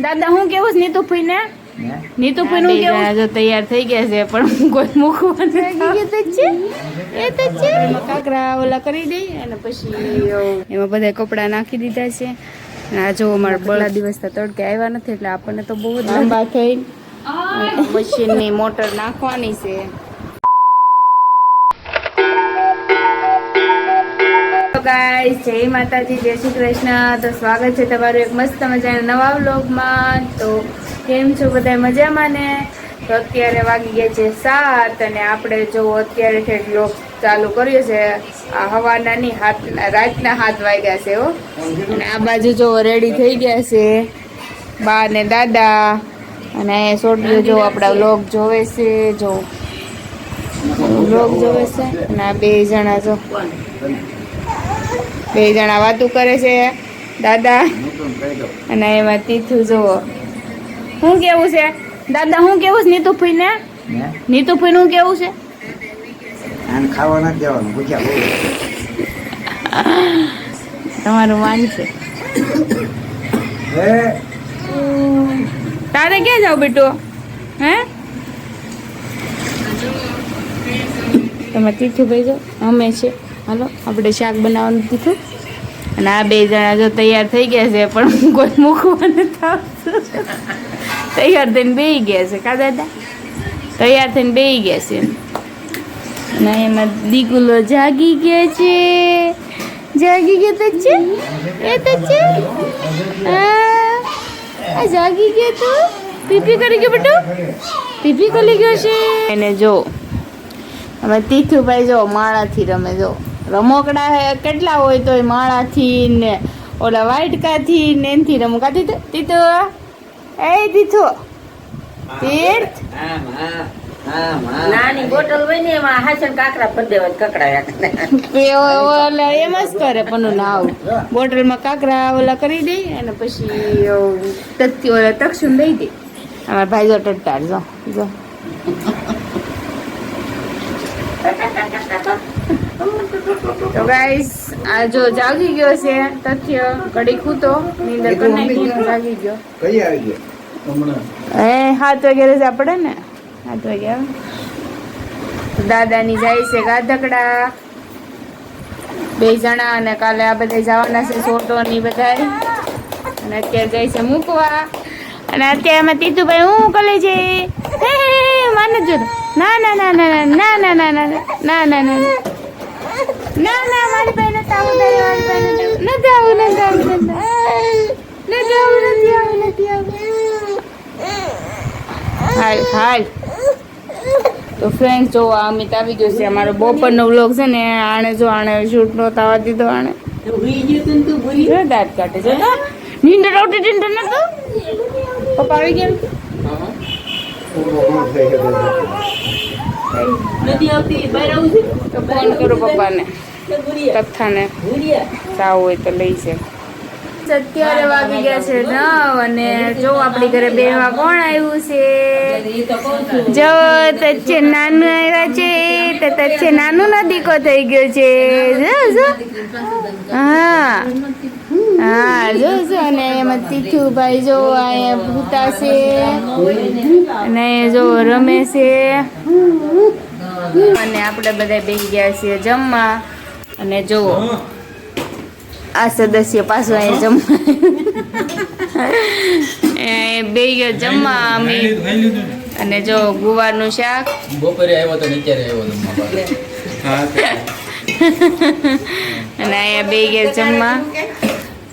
દાદા હું કેવું છે નીતુભાઈ ને નીતુભાઈ નું કેવું જો તૈયાર થઈ ગયા છે પણ કોઈ મૂકવા એ તો છે કાકરા ઓલા કરી દઈ અને પછી એમાં બધા કપડા નાખી દીધા છે અને આ જો અમારા બળા દિવસ તડકે આવ્યા નથી એટલે આપણને તો બહુ જ લાંબા થઈ મશીનની મોટર નાખવાની છે. ગાઈસ જય માતાજી, જય શ્રી કૃષ્ણ. તો સ્વાગત છે તમારું એક મસ્ત મજાના નવા વ્લોગમાં. તો કેમ છો બધા મજામાં ને? તો અત્યારે વાગી ગયા છે 7 અને આપણે જો અત્યારે વ્લોગ ચાલુ કર્યો છે આ હવાના ની રાતના 7 વાગ્યા છે હો. અને આ બાજુ જો રેડી થઈ ગયા છે બા ને દાદા અને છોડીઓ જો આપણા વ્લોગ જોવે છે, જો વ્લોગ જોવે છે અને આ 2 જણા જો 2 જણા વાતું કરે છે દાદા અને એમાં તીથું જુઓ. શું કેવું છે દાદા? શું કેવું છે નીતુભાઈ ને? નીતુભાઈ નું કેવું છે? તમારું માન છે. તારે ક્યાં જાવ બેટો? હે તમે તીથુભાઈ જો અમે છે. હાલો આપણે શાક બનાવવાનું કીધું અને આ 2 જણા જો તૈયાર થઈ ગયા છે પણ કોઈ મૂકવા નથી આવતું. તૈયાર થઈને બેસી ગયા છે કા દાદા? તૈયાર થઈને બેસી ગયા છે અને એમાં દીકુલો જાગી ગયા છે. જાગી ગયા તો છે એ તો છે આ જાગી ગયા તો પીપી કરી ગયો બેટો, પીપી કરી ગયો છે. એને જો હવે તીથુભાઈ જો માળાથી રમે. જો રમકડા કેટલા હોય તો માળાથી ને ઓલા વાઇટકાથી ને એનથી રમો. કા તીથુ? તીથુ એ તીથુ તીર્થ નાની બોટલ હોય ને એમાં હાસન કાકરા ભરી દેવા કકડા ઓલા એમ જ કરે પણ નાવ બોટલમાં કાકરા ઓલા કરી દે અને પછી તત્તી ઓલા તક્ષુન દઈ દે. અમારા ભાઈ જો ટટ્ટાર જો જો તો ગાઈસ આ જો જાગી ગયો છે તથ્ય ઘડી ખૂતો નીંદર કરી નાખી જાગી ગયો. કઈ આવી ગયો હમણાં? 7 વાગે રજા પડે ને 7 વાગે. દાદાની જાય છે ગાધકડા 2 જણા અને કાલે આ બધા જવાના છે સોટો ની બધા અને અત્યારે જાય છે મૂકવા. અને અત્યારે એમાં તીતુભાઈ હું કરે છે માને જો ના ના ના ના ના ના ના ના ના ના ના ના ના મારી પાસે નથી આવું, મારી પાસે નથી આવું, નથી આવું, નથી આવું, નથી આવું, નથી આવું. હાલ હાલ. તો ફ્રેન્ડ જો અમિત આવી ગયો છે. અમારો બપોરનો વ્લોગ છે ને આણે જો આણે શૂટ નો થવા દીધો. આણે જો દાંત કાઢે છે તો નીંદર આવતી નીંદર નતો. પપ્પા આવી ગયા તો ફોન કરો પપ્પાને કથાને ચાવ હોય તો લઈ છે. અત્યારે વાગી ગયા છે 9 અને જો આપણી ઘરે બેહવા કોણ આવ્યું છે? જો તચ્છે નાનું આવ્યા છે તો તચ્છે નાનું નો દીકો થઈ ગયો છે. જો હા હા જો જો અને એમાં તીથુભાઈ જો અહીંયા ભૂતા છે અને જો રમે છે અને આપણે બધા બેસી ગયા છીએ જમવા. અને જો આ સદસ્ય પાછું અહીંયા જમવા બે ગયો જમવા અમે. અને જો ગુવારનું શાક બપોરે આવ્યો તો અત્યારે આવ્યો અને અહીંયા બે ગયા જમવા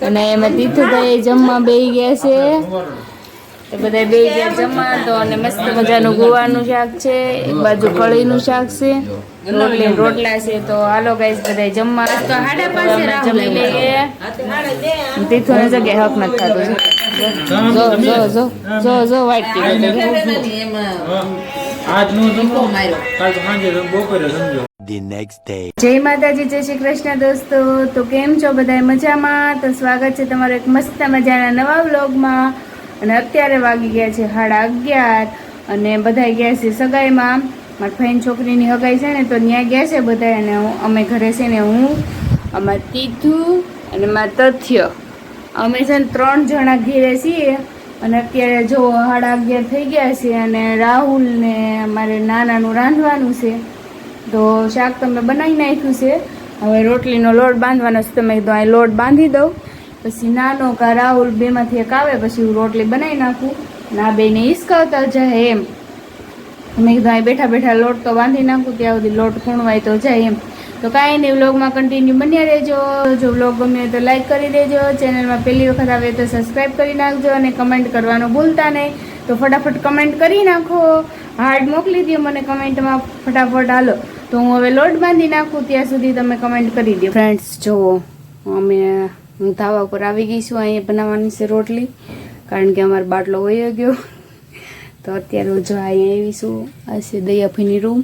અને એમાં તીથુભાઈ જમવા બે ગયા છે. તો બધા બે ગયા જમવા તો અને મસ્ત મજાનું ગુવારનું શાક છે, એક બાજુ કળીનું શાક છે, રોટલી રોટલા છે. તો હાલો ગાઈસ બધા જમવા. તો હાડા પાસે જમી લઈએ. તીથુની જગ્યાએ હક નથી થતું. જો જો જો જો જો વાઈટ જય માતાજી, જય શ્રી કૃષ્ણ દોસ્તો. તો કેમ છો બધા મજામાં? તો સ્વાગત છે તમારો એક મસ્ત મજાના નવા વ્લોગમાં. અને અત્યારે વાગી ગયા છે 11:30 અને બધા ગયા છે સગાઈમાં. મારી ફઈન છોકરીની હગાઈ છે ને તો ત્યાં ગયા છે બધા. અને અમે ઘરે છે ને હું અમારા તીથુ અને મારા તથ્ય અમે છે ને 3 જણા ઘેરે છીએ અને અત્યારે જો 11:30 થઈ ગયા છે અને રાહુલ ને મારે નાનાનું રાંધવાનું છે. તો શાક તો મેં બનાવી નાખ્યું છે. હવે રોટલીનો લોટ બાંધવાનો છે. તો મેં કીધું આ લોટ બાંધી દઉં, પછી નાનો કા રાહુલ બેમાંથી એક આવે પછી હું રોટલી બનાવી નાખું. ના બેને હિસકાવતા જાય એમ. મેં કીધું અહીં બેઠા બેઠા લોટ તો બાંધી નાખું, ત્યાં સુધી લોટ ખૂણવાય તો જાય એમ. તો કાંઈ નહીં, વ્લોગમાં કન્ટિન્યુ બન્યા રહેજો. જો વ્લોગ ગમે તો લાઈક કરી દેજો, ચેનલમાં પહેલી વખત આવે તો સબસ્ક્રાઈબ કરી નાખજો અને કમેન્ટ કરવાનું ભૂલતા નહીં. તો ફટાફટ કમેન્ટ કરી નાખો, હાર્ડ મોકલી દો મને કમેન્ટમાં ફટાફટ. હાલો તો હું હવે લોટ બાંધી નાખું, ત્યાં સુધી તમે કમેન્ટ કરી દો. ફ્રેન્ડ્સ જુઓ, હું ધાબા ઉપર આવી ગઈ છું. અહીંયા બનાવવાની છે રોટલી, કારણ કે અમારો બાટલો વયો ગયો. તો અત્યારે જો અહીંયા આવીશું, આ છે દયાફીની રૂમ.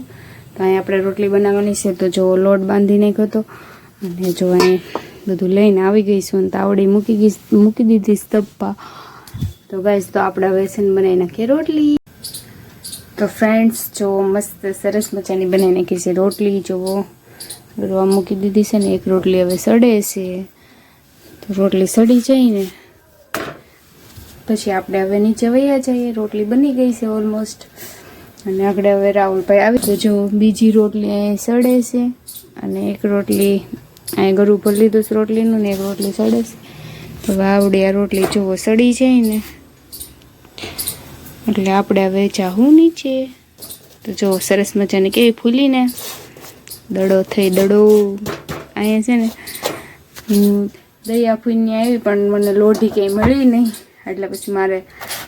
તો અહીંયા આપણે રોટલી બનાવવાની છે. તો જો લોટ બાંધી નાખ્યો હતો અને જો અહીંયા બધું લઈને આવી ગઈશું અને તાવડી મૂકી દીધી સ્તપ્પા. તો ગાઈસ તો આપણે હવે છે ને બનાવી નાખીએ રોટલી. તો ફ્રેન્ડ્સ જો મસ્ત સરસ મજાની બનાવી નાખી છે રોટલી. જુઓ બધું મૂકી દીધી છે ને, એક રોટલી હવે સડે છે. તો રોટલી સડી જાય ને પછી આપણે હવે નીચે વયા જઈએ. રોટલી બની ગઈ છે ઓલમોસ્ટ. અને આગળ હવે રાહુલભાઈ આવી. તો જો બીજી રોટલી અહીં સડે છે અને એક રોટલી અહીં ગળું ઉપર લીધું છે રોટલીનું ને એક રોટલી સડે છે. તો આવડી આ રોટલી જુઓ સડી જાય ને એટલે આપણે હવે જાવું નીચે. તો જો સરસ મજાની કેવી ફૂલીને દડો થઈ દડો. અહીંયા છે ને દયા ફૂઈને આવી પણ મને લોઢી કંઈ મળી નહીં, એટલે પછી મારે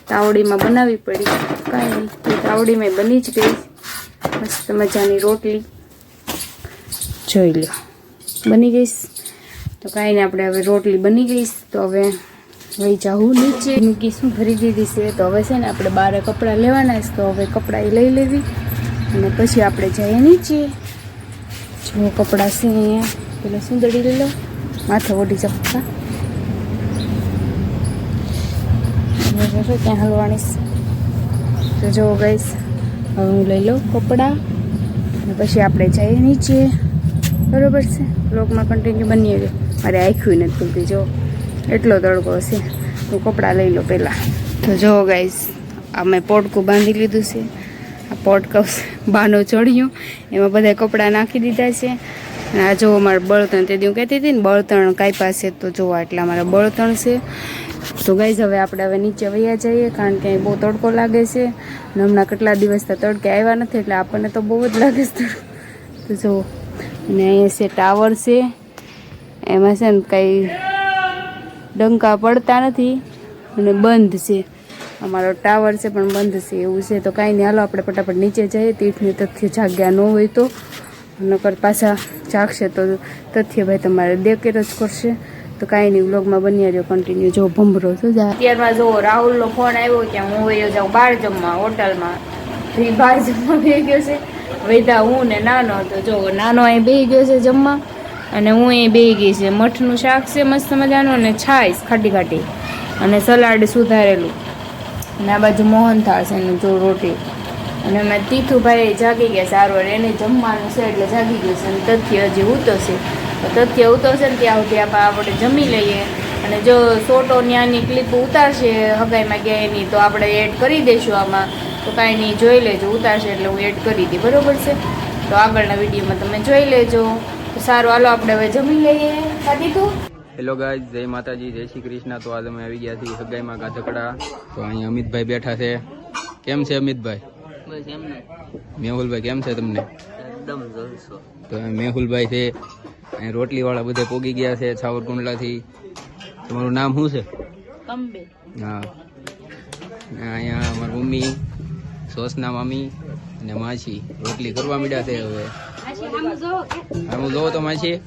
તાવડીમાં બનાવવી પડી. કાંઈ નહીં, તાવડીમાં બની જ ગઈ મસ્ત મજાની રોટલી. જોઈ લો બની ગઈશ. તો કાંઈ નહીં, આપણે હવે રોટલી બની ગઈશ. તો હવે વહી જાઉં નીચે. મૂકીશું ભરી દીધી છે. તો હવે છે ને આપણે 12 કપડાં લેવાના છે. તો હવે કપડાં એ લઈ લેવી અને પછી આપણે જઈએ નીચે. જો કપડાં છે અહીંયા, પેલા સુંદડી લઈ લો, માથે ઓઢી ચપકા ત્યાં હલવાની. તો જો ગઈશ હવે હું લઈ લઉં કપડાં અને પછી આપણે જઈએ નીચે. બરોબર છે, બ્લોગમાં કન્ટિન્યુ બની રહ્યો. મારે આખ્યું નથી ખુલતી, જો એટલો તડકો છે. હું કપડાં લઈ લો પહેલાં. તો જો ગાઈસ આ મેં પોટકું બાંધી લીધું છે. આ પોટકું બાનો ચડ્યું, એમાં બધા કપડાં નાખી દીધા છે. અને આ જો અમારે બળતણ, તે હું કહેતી હતી ને બળતણ કાપ્યા છે. તો જોવા એટલે અમારા બળતણ છે. તો ગાઈસ હવે આપણે હવે નીચે વયા જઈએ, કારણ કે બહુ તડકો લાગે છે અને હમણાં કેટલા દિવસથી તડકે આવ્યા નથી એટલે આપણને તો બહુ જ લાગે છે. તો જો અને અહીંયા છે ટાવર છે, એમાં છે ને કંઈ ડંકા પડતા નથી અને બંધ છે. અમારો ટાવર છે પણ બંધ છે એવું છે. તો કાંઈ નહીં, હાલો આપણે ફટાફટ નીચે જઈએ. તીર્થને તથ્ય જાગ્યા ન હોય તો, નકર પાછા જાગશે તો તથ્યભાઈ તમારે દેકેર જ કરશે. તો કાંઈ નહીં, વ્લોગમાં બન્યા રહ્યો કન્ટિન્યુ. જો ભંભરો શું જાય. અત્યારમાં જો રાહુલનો ફોન આવ્યો ત્યાં હું વયો જાઉં બહાર જમવા હોટલમાં. એ બહાર જમવા બેસી ગયો છે વૈધા, હું ને નાનો. તો જો નાનો અહીં બેસી ગયો છે જમવા અને હું અહીં બેસી ગઈ છે. મઠનું શાક છે મસ્ત મજાનું અને છાશ ખાટી ખાટી અને સલાડ સુધારેલું અને આ બાજુ મોહનથાળ છે ને જો રોટી. અને અમે તીથુભાઈ જાગી ગયા સારવાર, એને જમવાનું છે એટલે જાગી ગયું છે. અને તથ્ય હજી ઉતો છે. તો તથ્ય ઉતો છે ને ત્યાં સુધી આપણે જમી લઈએ. અને જો સોટો ન્યાની ક્લિપ ઉતારશે હગાઈમાં ગયા એની તો આપણે એડ કરી દઈશું આમાં. તો કાંઈ નહીં, જોઈ લેજો, ઉતારશે એટલે હું એડ કરી દઈ. બરોબર છે, તો આગળના વિડીયોમાં તમે જોઈ લેજો. તો સારું, હાલો આપણે હવે જમી લઈએ. ખાધી તું? હેલો ગાઈઝ, જય માતાજી, જય શ્રી કૃષ્ણ. તો આજે અમે આવી ગયા છીએ સગાઈમાં ગાધકડા. તો અહીંયા અમિતભાઈ બેઠા છે. કેમ છે અમિતભાઈ? મેહુલભાઈ કેમ છે તમને? એકદમ જલસો. તો મેહુલભાઈ છે. અહીં રોટલી વાળા બધા પોગી ગયા છે છાવરકુંડલાથી. તમારું નામ શું છે? કંબે. હા, અહીંયા અમારી મમ્મી, સોસના મામી અને માછી રોટલી કરવા માંડ્યા છે. હવે આમ જોવો તો માછી,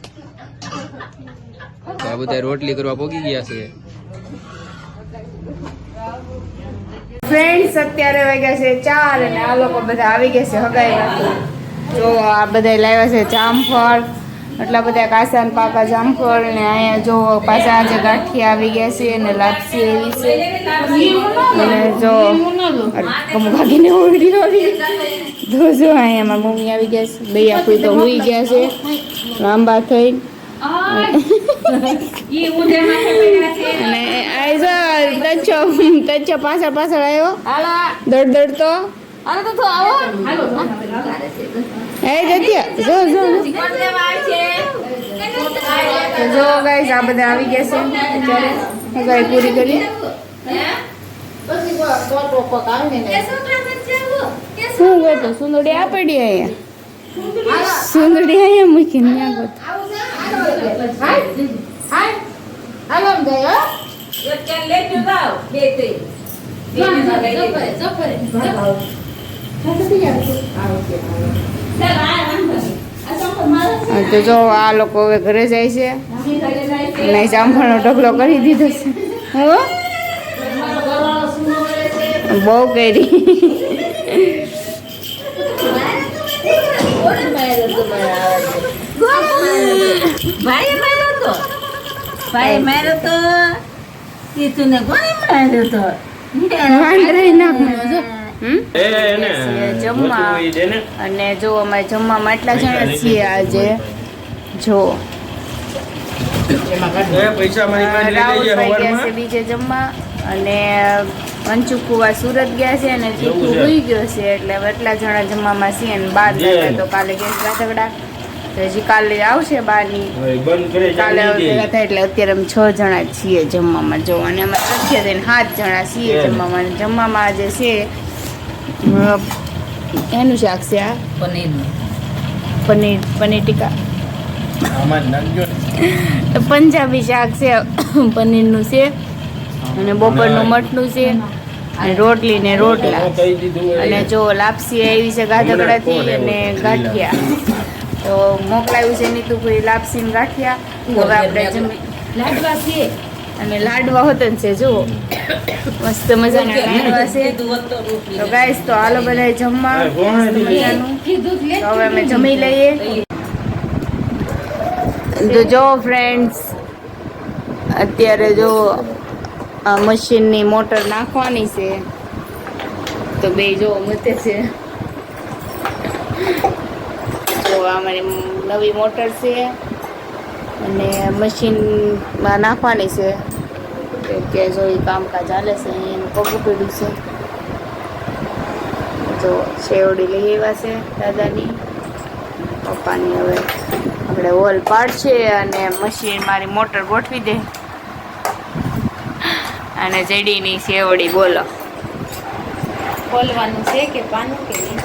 તો આ બધા રોટલી કરવા પોગી ગયા છે. ફ્રેન્ડ્સ અત્યારે વાગ્યા છે 4 અને આ લોકો બધા આવી ગયા છે હગાઈમાંથી. જો આ બધા લાવ્યા છે જામફળ, એટલા બધા કાસા ને પાકા જામફળ. ને અહીંયા જો પાછા આજે ગાંઠિયા આવી ગયા છે અને લાપસી એવી છે. અને જો કમુ ભાગીને ઉડી તો જો અહીંયા મારી મમ્મી આવી ગયા છે. દયા કોઈ તો હોઈ ગયા છે લાંબા થઈ. અને આ જો તચ્ચો પાછળ આવ્યો દડતો હે જત્યા જો ગાઈસ આ બધા આવી ગયા છે અત્યારે સગાઈ પૂરી કરી શું ગયો સુંદડી આ પડી અહીંયા સુંદડી અહીંયા મૂકીને ત્યાં ગયો તો જો આ લોકો હવે ઘરે જાય છે અને જામફળનો ઢગલો કરી દીધો છે બહુ કરી ભાઈ માર્યો તો તીતું ને કોને માર્યો તો જમવા અને જો અમે જમવામાં એટલા જણા છીએ આજે જો રાહુલભાઈ ગયા છે બીજે જમવા અને મંચુકુવા સુરત ગયા છે અને ચીકુ હોઈ ગયો છે એટલે હવે એટલા જણા જમવામાં છીએ અને 12 તો કાલે ગેસ રાતગડા હજી કાલે આવશે બારની કાલે ભેગા થાય એટલે અત્યારે અમે 6 જણા છીએ જમવામાં જો અને અમે સખ્ય થઈને 7 જણા છીએ જમવામાં જમવામાં આજે છે એનું શાક છે આ પનીર ટીકા પંજાબી શાક છે પનીરનું છે અને બપોરનું મઠનું છે અને રોટલી ને રોટલા અને જો લાપસી એવી છે ગાધકડાથી અને ગાંઠિયા તો મોકલાયું છે નીતુભાઈ લાપસી ને ગાંઠિયા હવે આપણે જમી લાડવા છે અને લાડવા હોતો છે જુઓ મસ્ત મજાના લાડવા છે તો ગાઈસ તો હાલો બધા જમવા મજાનું તો હવે અમે જમી લઈએ તો જો ફ્રેન્ડ્સ અત્યારે જો આ મશીનની મોટર નાખવાની છે તો બે જો મતે છે જો આ મારી નવી મોટર છે અને મશીનમાં નાખવાની છે કે જો એ કામકાજ ચાલે છે એનું પગું પીડ્યું છે જો શેવડી લઈ આવ્યા છે દાદાની પપ્પાની હવે આપણે હોલ પાડશે અને મશીન મારી મોટર ગોઠવી દે અને જેડીની શેવડી બોલો ખોલવાનું છે કે પાનું કે નહીં